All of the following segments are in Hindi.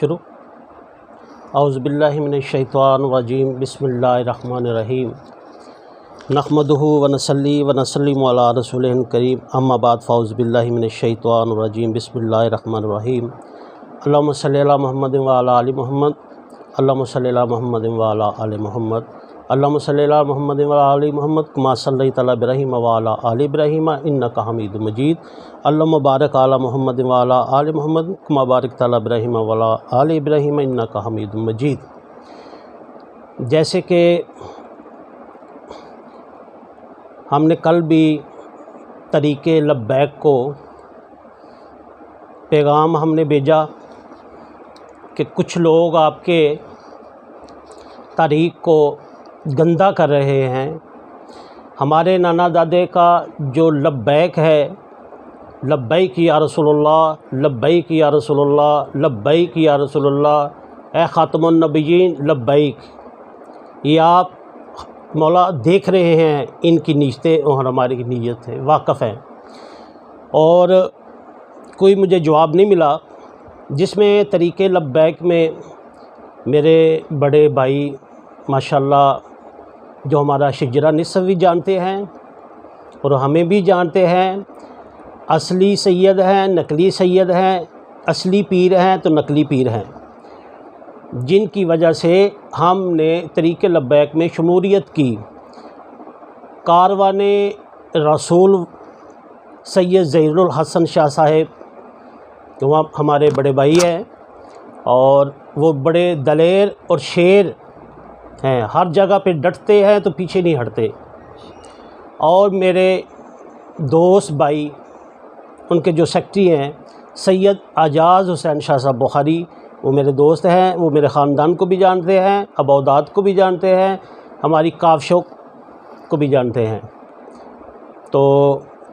शुरू। औज़ुबिल्लाहि मिनश्शैतानिर्रजीम बिस्मिल्लाहिर्रहमानिर्रहीम नहमदुहु व नसल्ली व नसल्लिमु अला रसूलिहिल करीम अम्मा बाद फ़ौज़ुबिल्लाहि मिनश्शैतानिर्रजीम बिस्मिल्लाहिर्रहमानिर्रहीम अल्लाहुम्मा सल्लि अला मुहम्मदिन व अला आलि मुहम्मद अल्लाहुम्मा सल्लि अला मुहम्मदिन व अला आलि मुहम्मद अल्लाहुम्मा सल्लि अला मुहम्मदिन व अला आलि मुहम्मद कमा सल्लैता अला इब्राहीम व अला आलि इब्राहीम इन्नका हमीदुम मजीद अल्लाहुम्मा बारिक अला मुहम्मदिन व अला आलि मुहम्मद कमा बारकता अला इब्राहीम व अला आलि इब्राहीम इन्नका हमीदुम मजीद। जैसे कि हमने कल भी तरीक़े लब्बैक को पैगाम हमने भेजा कि कुछ लोग आपके तारीख़ को गंदा कर रहे हैं। हमारे नाना दादे का जो लब्बैक है, लब्बैक या रसूलुल्लाह, लब्बैक या रसूलुल्लाह, लब्बैक या रसूलुल्लाह, ए ख़ातमुन नबिय्यीन लब्बैक, ये आप मौला देख रहे हैं, इनकी नीयतें और हमारी नीयत है वाक़फ़ हैं। और कोई मुझे जवाब नहीं मिला जिसमें तरीक़े लब्बैक में मेरे बड़े भाई माशाल्लाह जो हमारा शिजरा निस्फ़ भी जानते हैं और हमें भी जानते हैं, असली सैयद हैं, नकली सैयद हैं, असली पीर हैं तो नकली पीर हैं, जिनकी वजह से हमने तरीक़े लब्बैक में शमूलियत की। कारवाने रसूल सैयद ज़हीरुल हसन शाह साहिब जो हमारे बड़े भाई हैं और वो बड़े दलेर और शेर हैं, हर जगह पे डटते हैं तो पीछे नहीं हटते। और मेरे दोस्त भाई उनके जो सेक्रेटरी हैं सैयद आजाज़ हुसैन शाह साहब बुखारी, वो मेरे दोस्त हैं, वो मेरे ख़ानदान को भी जानते हैं, अबौदाद को भी जानते हैं, हमारी काफ़शों को भी जानते हैं। तो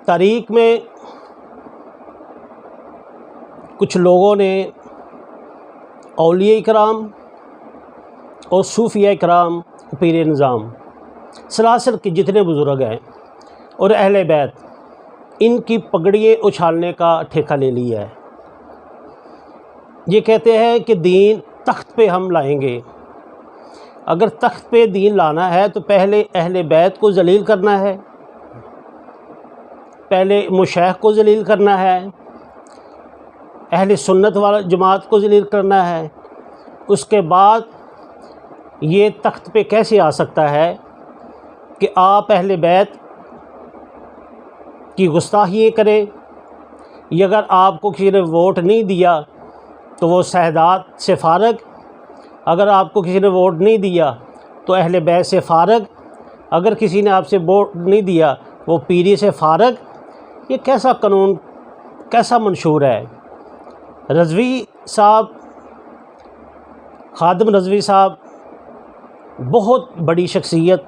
तारीख़ में कुछ लोगों ने औलिया इकराम और सूफिया इकराम, पीर निज़ाम सलासिल के जितने बुज़ुर्ग हैं और अहले बैत, इनकी पगड़ियाँ उछालने का ठेका ले लिया है। ये कहते हैं कि दीन तख्त पे हम लाएंगे। अगर तख्त पे दीन लाना है तो पहले अहले बैत को जलील करना है, पहले मुशैख को जलील करना है, अहले सुन्नत वाला जमात को जलील करना है। उसके बाद ये तख्त पे कैसे आ सकता है कि आप अहले बैत की गुस्ताखी करें, या अगर आपको किसी ने वोट नहीं दिया तो वो शहदात से फ़ारग, अगर आपको किसी ने वोट नहीं दिया तो अहले बैत से फ़ारग, अगर किसी ने आपसे वोट नहीं दिया वो पीरी से फ़ारग। ये कैसा कानून, कैसा मंशूर है। रज़वी साहब, खादिम रज़वी साहब बहुत बड़ी शख्सियत,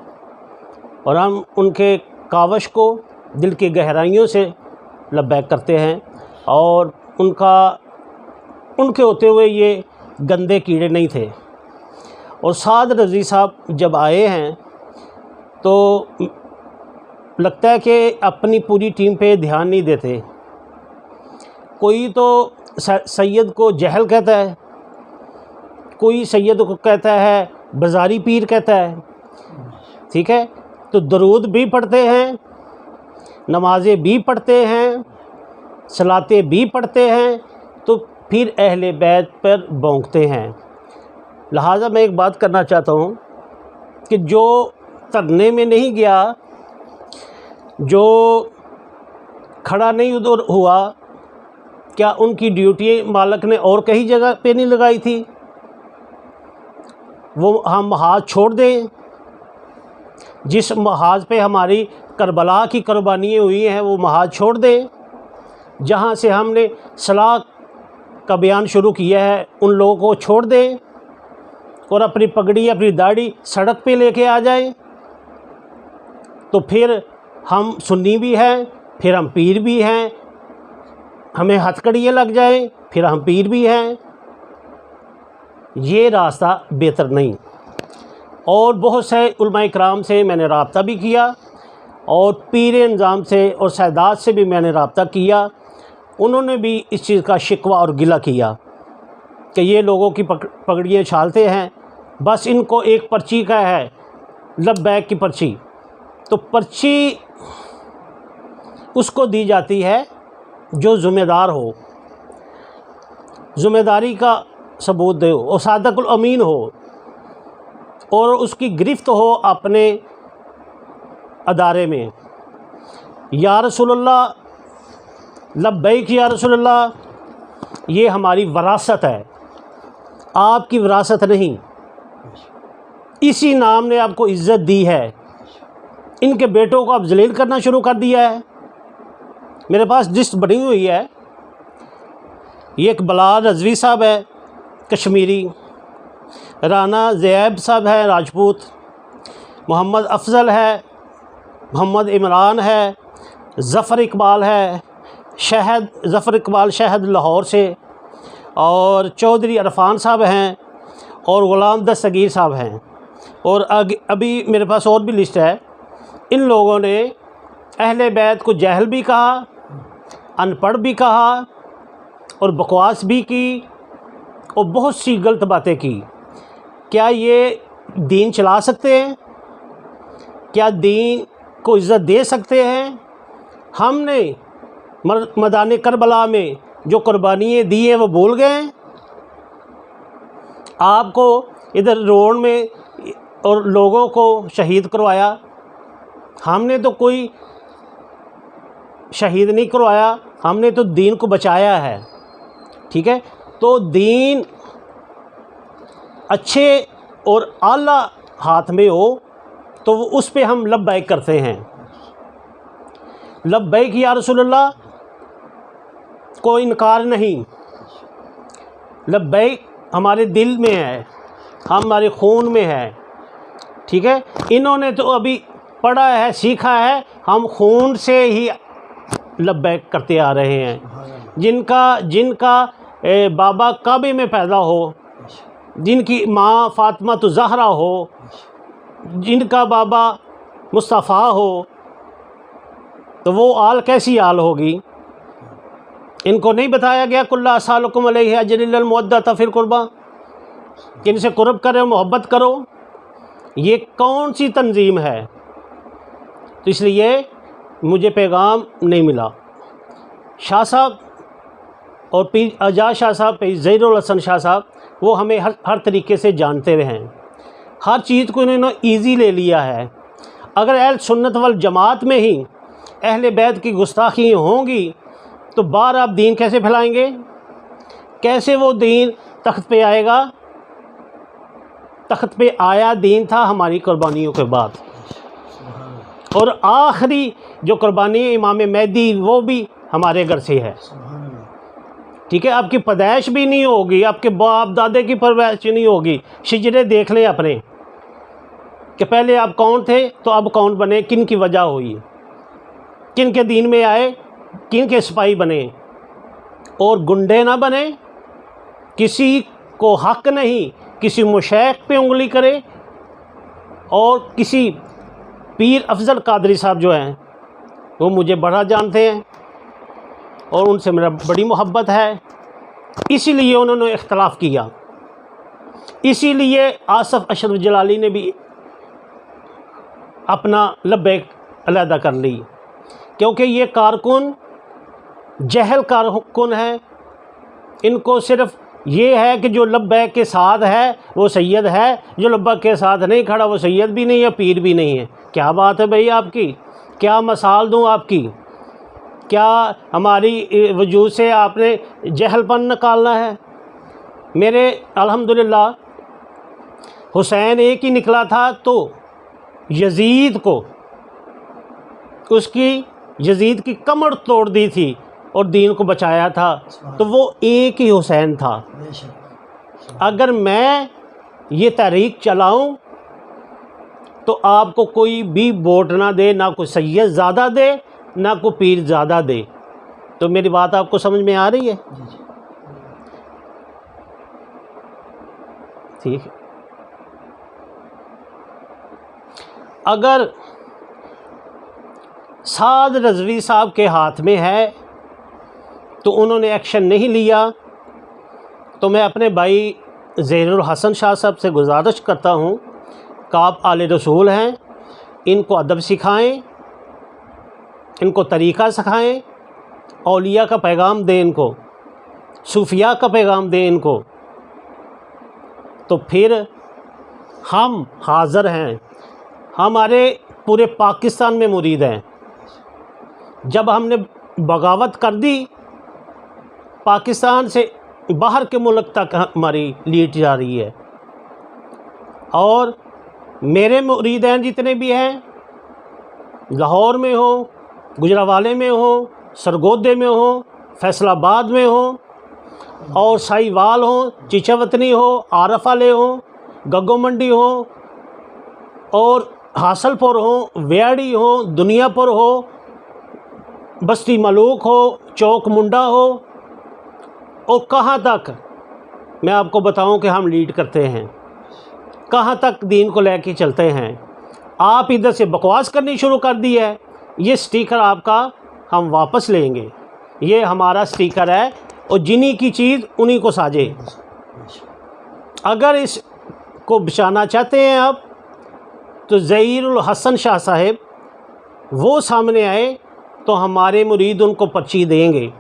और हम उनके कावश को दिल की गहराइयों से लब्बैक करते हैं। और उनके होते हुए ये गंदे कीड़े नहीं थे। और साद रज़वी साहब जब आए हैं तो लगता है कि अपनी पूरी टीम पे ध्यान नहीं देते। कोई तो सैयद को जहल कहता है, कोई सैयद को कहता है बाज़ारी पीर कहता है, ठीक है। तो दरूद भी पढ़ते हैं, नमाज़ें भी पढ़ते हैं, सलातें भी पढ़ते हैं, तो फिर अहले बैत पर भौंकते हैं। लिहाजा मैं एक बात करना चाहता हूँ कि जो धरने में नहीं गया, जो खड़ा नहीं उधर हुआ, क्या उनकी ड्यूटी मालिक ने और कहीं जगह पे नहीं लगाई थी? वो हम महाज छोड़ दें जिस महाज पे हमारी करबला की कुर्बानियाँ हुई हैं, वो महाज छोड़ दें जहाँ से हमने सलाह का बयान शुरू किया है, उन लोगों को छोड़ दें और अपनी पगड़ी, अपनी दाढ़ी सड़क पे लेके आ जाएं। तो फिर हम सुन्नी भी हैं, फिर हम पीर भी हैं, हमें हथकड़ियाँ लग जाएं, फिर हम पीर भी हैं। ये रास्ता बेहतर नहीं। और बहुत से उलमा इकराम से मैंने रब्ता भी किया और पीर निज़ाम से और सैदात से भी मैंने रब्ता किया। उन्होंने भी इस चीज़ का शिकवा और गिला किया कि ये लोगों की पगड़ियाँ छालते हैं, बस इनको एक पर्ची का है, लब्बैक की पर्ची। तो पर्ची उसको दी जाती है जो ज़िम्मेदार हो, ज़िम्मेदारी का सबूत दे और सादकुल अमीन हो और उसकी गिरफ्त हो अपने अदारे में। या रसूलल्लाह, लब्बैक या रसूलल्लाह, ये हमारी विरासत है, आपकी विरासत नहीं। इसी नाम ने आपको इज़्ज़त दी है। इनके बेटों को आप जलील करना शुरू कर दिया है। मेरे पास लिस्ट बनी हुई है। ये एक बिलाल रज़वी साहब है कश्मीरी, राना ज़ैब साहब है राजपूत, मोहम्मद अफजल है, मोहम्मद इमरान है, ज़फ़र इकबाल है, ज़फ़र इकबाल शहद लाहौर से, और चौधरी अरफान साहब हैं और ग़ुलाम दस्तगीर साहब हैं। और अभी मेरे पास और भी लिस्ट है। इन लोगों ने अहले बैत को जाहिल भी कहा, अनपढ़ भी कहा और बकवास भी की और बहुत सी गलत बातें की। क्या ये दीन चला सकते हैं? क्या दीन को इज़्ज़त दे सकते हैं? हमने मैदान करबला में जो कुर्बानियाँ दी हैं वो भूल गए? आपको इधर रोड में और लोगों को शहीद करवाया, हमने तो कोई शहीद नहीं करवाया, हमने तो दीन को बचाया है। ठीक है, तो दीन अच्छे और आला हाथ में हो तो उस पे हम लब्बैक करते हैं। लब्बैक या रसूलल्लाह, कोई इनकार नहीं। लब्बैक हमारे दिल में है, हमारे खून में है। ठीक है, इन्होंने तो अभी पढ़ा है, सीखा है, हम खून से ही लब्बैक करते आ रहे हैं। जिनका बाबा काबे में पैदा हो, जिनकी माँ फातिमा तो ज़हरा हो, जिनका बाबा मुस्तफ़ा हो, तो वो आल कैसी आल होगी? इनको नहीं बताया गया कुल्ला सालकुम अलैहि अजरिल मुवद्दत फिल कुर्बा, कि इनसे कुर्ब करो, मोहब्बत करो। ये कौन सी तंजीम है? तो इसलिए मुझे पैगाम नहीं मिला। शाह साहब और पीर आज़ाद शाह साहब, पीर ज़हीरुल हसन शाह साहब, वो हमें हर तरीके से जानते हुए हैं। हर चीज़ को इन्होंने ईज़ी ले लिया है। अगर अहल सुन्नत वल जमात में ही अहले बैत की गुस्ताखी होंगी तो बाहर आप दीन कैसे फैलाएंगे? कैसे वो दीन तख्त पे आएगा? तख्त पे आया दीन था हमारी कुर्बानियों के बाद, और आखिरी जो कुर्बानी इमाम मेहदी वो भी हमारे घर से है। ठीक है, आपकी पैदाइश भी नहीं होगी, आपके बाप दादे की पैदाइश नहीं होगी। शिजरे देख लें अपने कि पहले आप कौन थे तो अब कौन बने, किन की वजह हुई, किन के दीन में आए, किन के सिपाही बने। और गुंडे ना बने, किसी को हक नहीं किसी मुशैख पे उंगली करे। और किसी पीर अफजल कादरी साहब जो हैं वो मुझे बड़ा जानते हैं और उनसे मेरा बड़ी मोहब्बत है, इसीलिए उन्होंने इख्तलाफ किया। इसीलिए आसफ़ अशरफ जलाली ने भी अपना लब्बैक अलहदा कर ली, क्योंकि ये कारकुन जहल कारकुन है। इनको सिर्फ़ ये है कि जो लब्बैक के साथ है वो सैयद है, जो लब्बैक के साथ नहीं खड़ा वो सैयद भी नहीं है, पीर भी नहीं है। क्या बात है भाई आपकी? क्या मिसाल दूँ आपकी? क्या हमारी वजूद से आपने जहलपन निकालना है? मेरे अल्हम्दुलिल्लाह हुसैन एक ही निकला था तो यजीद को यजीद की कमर तोड़ दी थी और दीन को बचाया था, तो वो एक ही हुसैन था। अगर मैं ये तहरीक चलाऊं तो आपको कोई भी वोट ना दे, ना कोई सैयद ज़्यादा दे, ना कोई पीर ज़्यादा दे। तो मेरी बात आपको समझ में आ रही है? ठीक है। अगर साद रज़वी साहब के हाथ में है तो उन्होंने एक्शन नहीं लिया, तो मैं अपने भाई ज़हीरुल हसन शाह साहब से गुजारिश करता हूँ कि आप आले रसूल हैं, इनको अदब सिखाएं, इनको तरीक़ा सिखाएं, औलिया का पैगाम दें, इनको सूफिया का पैगाम दें इनको, तो फिर हम हाज़िर हैं। हमारे पूरे पाकिस्तान में मुरीद हैं। जब हमने बगावत कर दी, पाकिस्तान से बाहर के मुल्क तक हमारी लीड जा रही है। और मेरे मुरीद हैं जितने भी हैं, लाहौर में हो, गुजरावाले में हो, सरगोदे में हो, फैसलाबाद में हो, और साहिवाल हो, चिचवतनी हो, आरफ वाले हो, गग्गो मंडी हो, और हासलपुर हो, वेयाड़ी हो, दुनियापुर हो, बस्ती मलूक हो, चौक मुंडा हो, और कहाँ तक मैं आपको बताऊं कि हम लीड करते हैं, कहाँ तक दीन को लेके चलते हैं। आप इधर से बकवास करनी शुरू कर दी है, ये स्टिकर आपका हम वापस लेंगे। ये हमारा स्टिकर है, और जिन्हीं की चीज़ उन्हीं को साजे। अगर इसको बचाना चाहते हैं आप, तो ज़हीरुल हसन शाह साहब वो सामने आए तो हमारे मुरीद उनको पर्ची देंगे।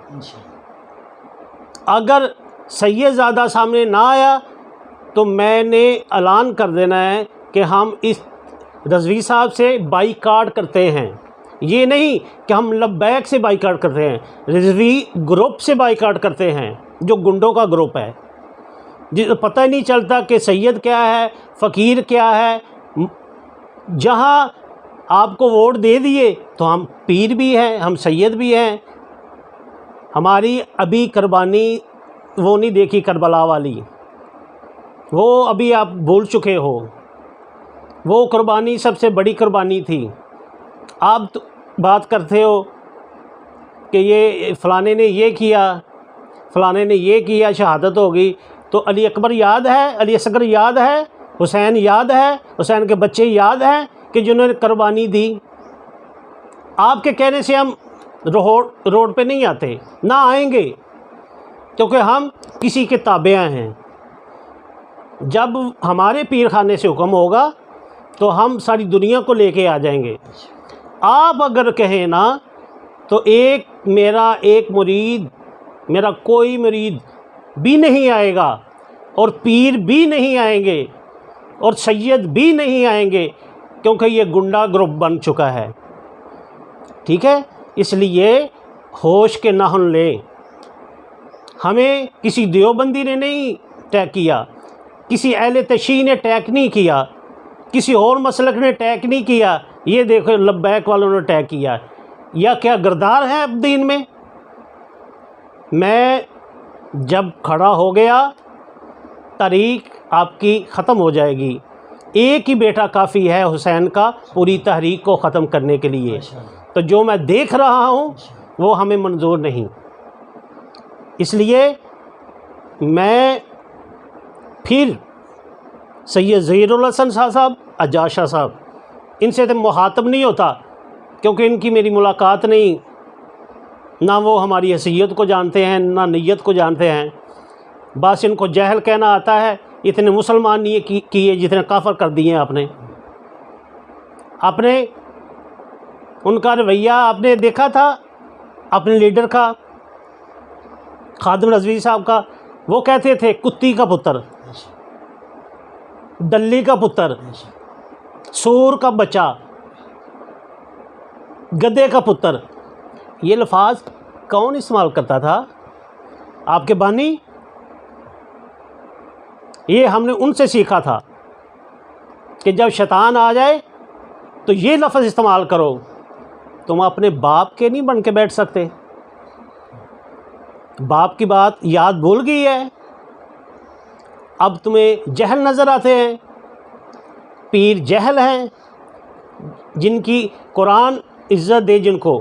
अगर सैयदज़ादा सामने ना आया तो मैंने ऐलान कर देना है कि हम इस रज़वी साहब से बाईकाट करते हैं। ये नहीं कि हम लब्बैक से बाईकाट करते हैं, रिज़वी ग्रुप से बाईकाट करते हैं, जो गुंडों का ग्रुप है, जिसे पता ही नहीं चलता कि सैयद क्या है, फ़कीर क्या है। जहाँ आपको वोट दे दिए तो हम पीर भी हैं, हम सैयद भी हैं। हमारी अभी कुर्बानी वो नहीं देखी करबला वाली, वो अभी आप भूल चुके हो। वो कुर्बानी सबसे बड़ी कुर्बानी थी। आप तो बात करते हो कि ये फ़लाने ने ये किया, फ़लाने ने ये किया, शहादत हो गई। तो अली अकबर याद है, अली असगर याद है, हुसैन याद है, हुसैन के बच्चे याद हैं कि जिन्होंने कुर्बानी दी। आपके कहने से हम रोड पे नहीं आते, ना आएंगे, क्योंकि हम किसी के ताबेआ हैं। जब हमारे पीर खाने से हुक्म होगा तो हम सारी दुनिया को लेके आ जाएंगे। आप अगर कहें ना तो एक मुरीद, मेरा कोई मुरीद भी नहीं आएगा, और पीर भी नहीं आएंगे, और सैयद भी नहीं आएंगे, क्योंकि ये गुंडा ग्रुप बन चुका है। ठीक है, इसलिए होश के नाहन लें। हमें किसी देवबंदी ने नहीं टैग किया, किसी अहले तशरीह ने टैग नहीं किया, किसी और मसलक ने टैग नहीं किया। ये देखो लब्बैक वालों ने टैग किया। या क्या गर्दार है अब दीन में? मैं जब खड़ा हो गया, तारीख आपकी ख़त्म हो जाएगी। एक ही बेटा काफ़ी है हुसैन का पूरी तहरीक को ख़त्म करने के लिए। तो जो मैं देख रहा हूँ वो हमें मंजूर नहीं। इसलिए मैं फिर सैयद ज़हीरुल हसन शाह साहब, अज्जाज शाह साहब, इनसे तो मुखातब नहीं होता, क्योंकि इनकी मेरी मुलाकात नहीं। ना वो हमारी हैसियत को जानते हैं, ना नीयत को जानते हैं। बस इनको जहल कहना आता है। इतने मुसलमान नहीं किए जितने काफर कर दिए आपने। उनका रवैया आपने देखा था अपने लीडर का, खादिम रज़वी साहब का। वो कहते थे कुत्ती का पुत्र, दल्ली का पुत्र, सूर का बच्चा, गधे का पुत्र। ये लफाज कौन इस्तेमाल करता था? आपके बानी। ये हमने उनसे सीखा था कि जब शैतान आ जाए तो ये लफ्ज़ इस्तेमाल करो। तुम अपने बाप के नहीं बन के बैठ सकते। बाप की बात याद भूल गई है, अब तुम्हें जहल नज़र आते हैं। पीर जहल हैं, जिनकी कुरान इज़्ज़त दे, जिनको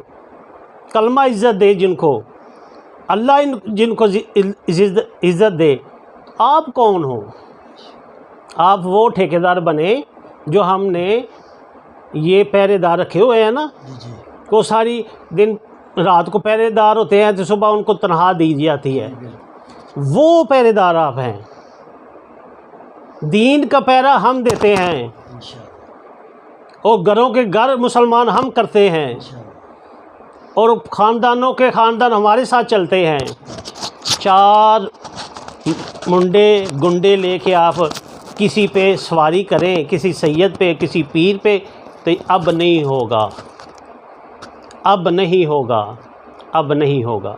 कलमा इज़्ज़त दे, जिनको अल्लाह जिनको इज़्ज़त दे। आप कौन हो? आप वो ठेकेदार बने जो हमने ये पहरेदार रखे हुए हैं ना, वो सारी दिन रात को पहरेदार होते हैं तो सुबह उनको तनख्वाह दी जाती है। वो पहरेदार आप हैं। दीन का पहरा हम देते हैं और घरों के घर मुसलमान हम करते हैं और ख़ानदानों के ख़ानदान हमारे साथ चलते हैं। 4 मुंडे गुंडे लेके आप किसी पे सवारी करें, किसी सैयद पे, किसी पीर पे, तो अब नहीं होगा, अब नहीं होगा, अब नहीं होगा।